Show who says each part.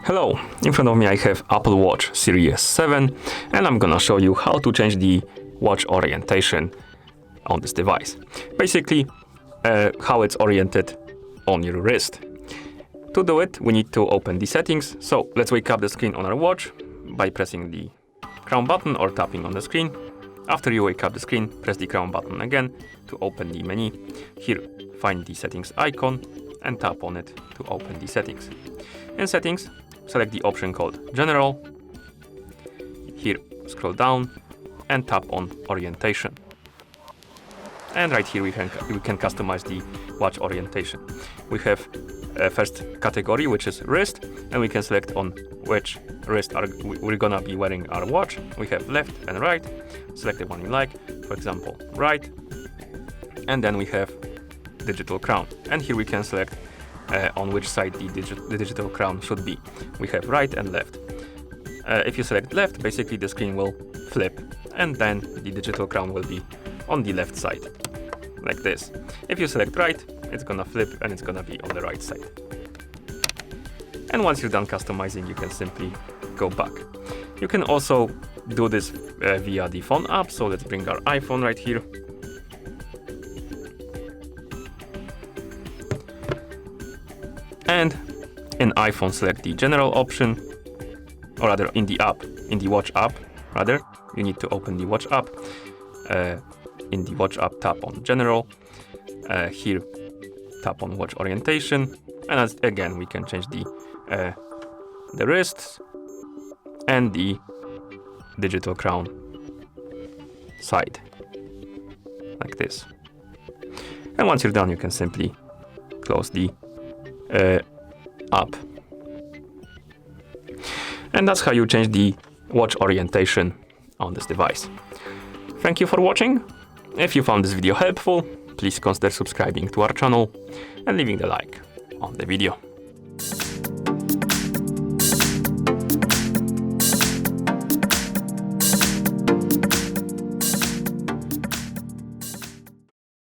Speaker 1: Hello, in front of me I have Apple Watch Series 7 and I'm gonna show you how to change the watch orientation on this device. Basically, how it's oriented on your wrist. To do it, we need to open the settings. So let's wake up the screen on our watch by pressing the crown button or tapping on the screen. After you wake up the screen, press the crown button again to open the menu. Here, find the settings icon and tap on it to open the settings. In settings, select the option called General. Here, scroll down and tap on Orientation. And right here we can customize the watch orientation. We have a first category, which is wrist, and we can select on which wrist we're gonna be wearing our watch. We have left and right. Select the one you like, for example, right. And then we have digital crown. And here we can select on which side the digital crown should be. We have right and left. If you select left, basically the screen will flip, and then the digital crown will be on the left side, like this. If you select right, it's gonna flip and it's gonna be on the right side. And once you're done customizing, you can simply go back. You can also do this via the phone app. So let's bring our iPhone right here. And in iPhone, select the general option, or rather in the app, in the watch app, rather, you need to open the watch app. In the watch app, tap on general. Here, tap on watch orientation. And again, we can change the wrists and the digital crown side, like this. And once you're done, you can simply close the app. And that's how you change the watch orientation on this device. Thank you for watching. If you found this video helpful, please consider subscribing to our channel and leaving the like on the video.